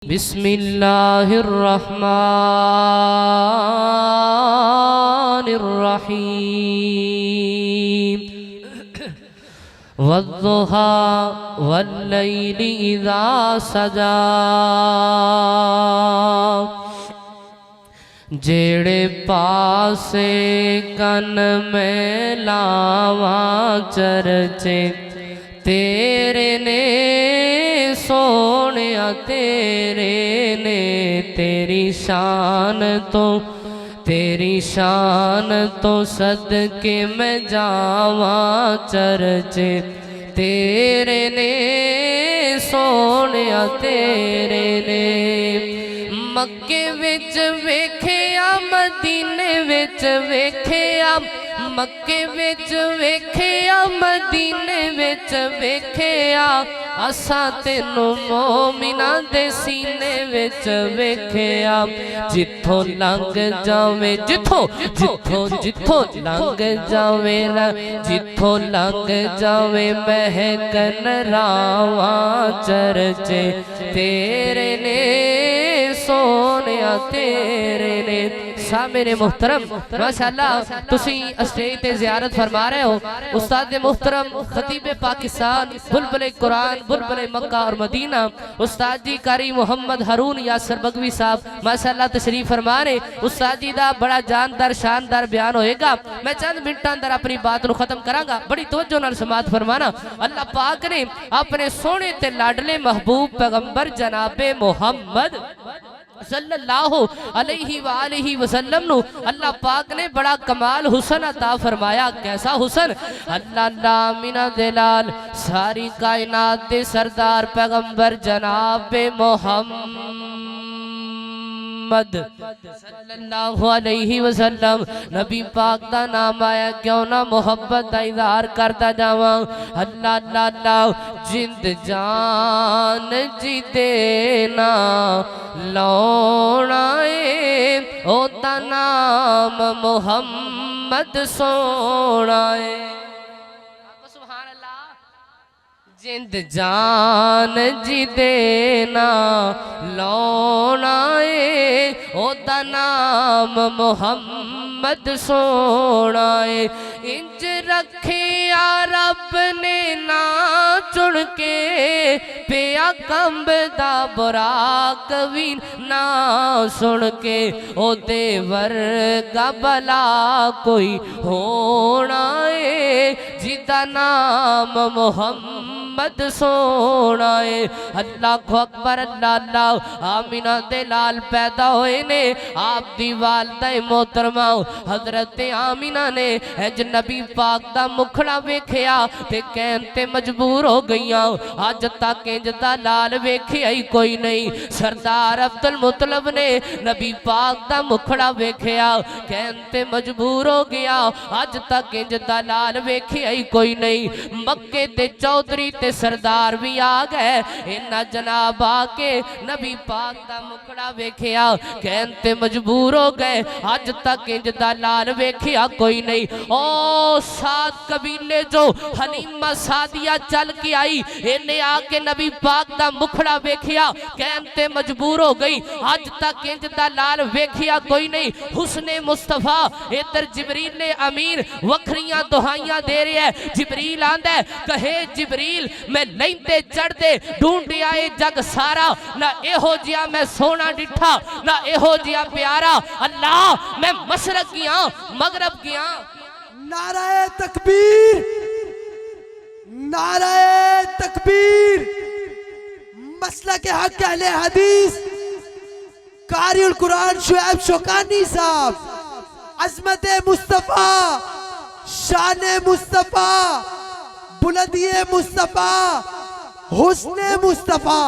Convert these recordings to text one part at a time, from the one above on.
बिस्मिल्लाहिर्रहमानिर्रहीम वद्दुहा वल्लैलि इज़ा सजा। जेड़े पासे कन में लावा चर्चे तेरे ने सोनिया तेरे ने तेरी शान तो सदके मैं जावा चर्चे तेरे ने सोनिया तेरे ने। मक्के विच वेखिया मदीने विच वेखिया मक्के विच वेखिया मदीने विच वेखिया असा तेनू मोमिना दे सीने विच वेखिया। जिथों लंघ जावे जिथों लंघ जावे जिथों लंघ जावे महकन रावा चर्चे तेरे ने सोनिया तेरे ने। मेरे मुहतरम माशाअल्लाह तुसी स्टेज ते ज़ियारत फरमा रहे हो उस्ताद मुहतरम खतीब पाकिस्तान बुलबुल कुरान बुलबुल मक्का और मदीना उस्ताद जी कारी मोहम्मद हारून यासर बगवी साहब माशाअल्लाह तशरीफ फरमा रहे। उस्ताद जी दा बड़ा जानदार शानदार बयान होएगा। मैं चंद मिनटां अंदर अपनी बात को खत्म करांगा। बड़ी तवज्जो नाल समाअत फरमाना। अल्लाह पाक ने अपने सोने ते लाडले महबूब पैगंबर जनाबे मोहम्मद सल्लल्लाहु अलैहि वसल्लम नु अल्लाह पाक ने बड़ा कमाल हुसन अता फरमाया। कैसा हुसन? अल्लाह मीना दलाल सारी कायनात दे सरदार पैगंबर जनाबे मोहम्मद सल्लल्लाहु अलैहि वसल्लम नबी पाक दा नाम आया क्यों ना मोहब्बत दा इज़हार करता जावा। अल्लाह अल्लाह जिंद जान जी देना लौना ओदा नाम मोहम्मद सोना है। सुभान अल्लाह। जिंद जान जी देना लौना ओदा नाम मोहम्मद सोना है। इंज रखे रब ने ना चुन के पिया कंबदा बुराक भी ना सुन के ओ देवर का भला कोई होना है जिदा नाम मोहम्मद सोना है। अल्लाह को अकबर अल्लाह अल्लाह आमिना दे लाल पैदा हुए ने आप दी वालदा मोहतरमा हजरत आमिना ने अज नबी पाक दा मुखड़ा वेखिया ते कहन ते मजबूर हो गईया। अज तक इंज दा लाल वेखिया ही कोई नहीं। सरदार अब्दुल मुतलब ने नबी पाक दा मुखड़ा वेखिया कहन ते मजबूर हो गया। अज तक इंज दा लाल वेखिया ही कोई नहीं। मक्के ते चौधरी ते सरदार भी आ गए। इन्ना जनाब आके नबी पाक दा मुखड़ा वेखिया कहन ते मजबूर हो गए। अज तक इंज दा लाल वेखिया कोई नहीं। ओ सात कबीले जो हलीमा सादिया चल के आई इन्हें आके नबी पाक दा मुखड़ा वेखिया कहन ते मजबूर हो गई। अज तक इंज दा लाल वेखिया कोई नहीं। हुस्ने मुस्तफा इधर जिबरील ने अमीर वखरियां दुहाइयां दे रहे है। जिबरील आंदा है कहे जिबरील मैं लैंदे चढ़दे ढूंढ आए जग सारा ना एहो जिया मैं सोना डिठा ना एहो जिया प्यारा। अल्लाह मैं मशरक गया मगरब गया। नाराए तकबीर नाराए तकबीर। मसला के हक अहले हदीस कारिउल कुरान शुएब शौकानी साहब अजमत मुस्तफा शान मुस्तफा बुलंदी मुस्तफा हुस्ने मुस्तफा।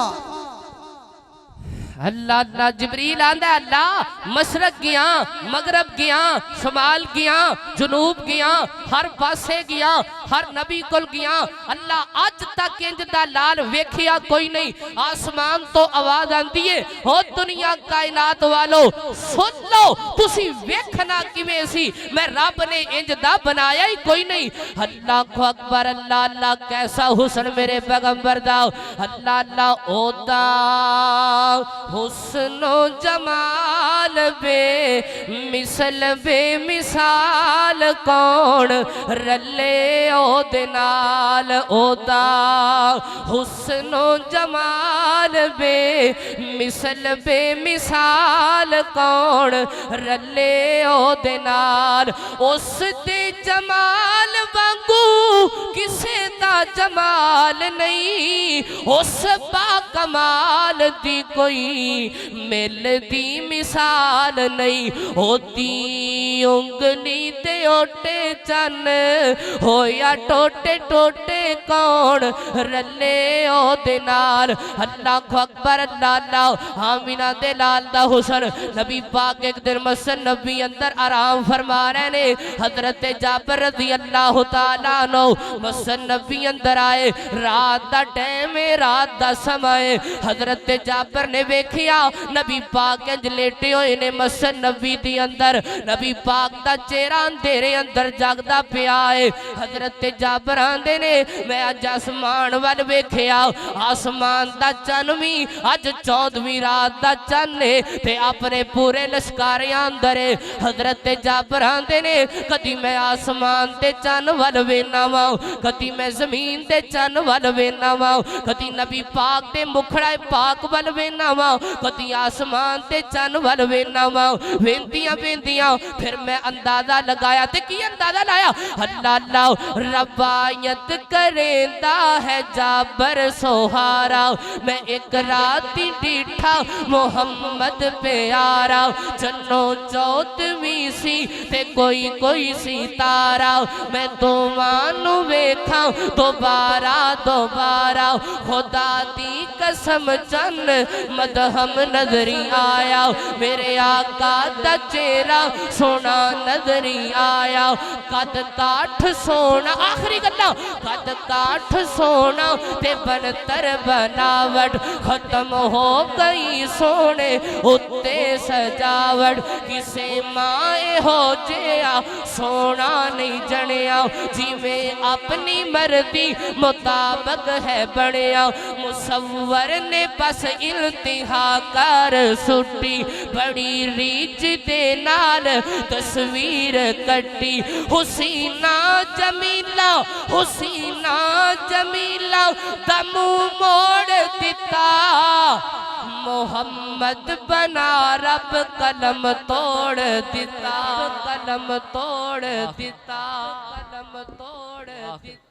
अल्लाह अल्लाह जिबरील आंदा अल्लाह मशरक गया मगरब गया शुमाल गया जुनूब गया हर पासे गया हर नबी कोल गया अल्लाह अज तक इंज दा लाल वेखिया कोई नहीं। आसमान तो आवाज आंदी है ओ दुनिया कायनात वालो सुन लो तुसी वेखना किवें सी मैं रब ने इंज दा बनाया ही कोई नहीं। अल्लाह अकबर अल्लाह अल्लाह कैसा हुस्न मेरे पैगंबर दा अल्लाह अल्लाह ओदा हुस्नो जमाल बे मिसल बे मिसाल कौन रले ओदे नाल ओदा हुस्नो जमाल बे मिसल बे मिसाल कौन रले ओदे नाल उस दे जमाल वांगू किसे दा जमाल नहीं उस बा कमाल दी कोई मिल दी मिसाल नहीं होती उंगली ते ओटे चन होया टोटे टोटे कौन रले ओदे नाल। अल्लाह अकबर अल्लाह अल्लाह आमिना दे लाल दा हुस्न नबी पाक एक दिन मस्जिद नबी अंदर आराम फरमा रहे ने हजरत जाबर रज़ी अल्लाह तआला नो मस्जिद नबी अंदर आए रात दा टाइम है रात दा समय हजरत जाबर ने वेखिया नबी पाक इंज लेटे होए ने मस्जिद नबी दी अंदर नबी पाक दा चेहरा अंधेरे अंदर जगदा पिया है। हजरत जाबर आंदे ने मैं अज आसमान वाल वेखिया आसमान दा चन भी अज 14वीं रात दा चन है ते अपने पूरे लश्कारियां अंदर है। हजरत जाबर आंदे ने कदी मैं आसमान ते चन वाल वेना वा कदी मैं जमीन ते चन वाल वेना वा कदी नबी पाक दे मुखड़ा पाक वाल वेना वा कदी आसमान ते चन वाल वेना वा वेंदियां वेंदियां फिर मैं अंदाजा लगाया ते की अंदाजा लाया अल्लाह अल्लाह रवायत करेंदा है जाबर सोहारा मैं एक राती डीठा मोहम्मद प्यारा चन्नो चौथवीं सी ते कोई कोई सितारा मैं दोवां वेखा दोबारा दोबारा खुदा दी कसम चन मदहम नजरी आया मेरे आका दा चेहरा सोना नजरी आया कद काठ सोना आखिरी गल्ला कद काठ सोना ते बनतर बनावट खत्म हो गई सोने उत्ते सजावट किसे माए हो जिया सोना नहीं जनिया जिवें अपनी मर्जी मुताबिक है बनिया मुसव्वर ने बस इल्तिहा कर सुटी बड़ी रीच दे नाल तस्वीर कटी हुसीना जमीला दमू मोड़ दिता मोहम्मद बना रब कलम तोड़ दिता कलम तोड़ दिता कलम तोड़ दिता।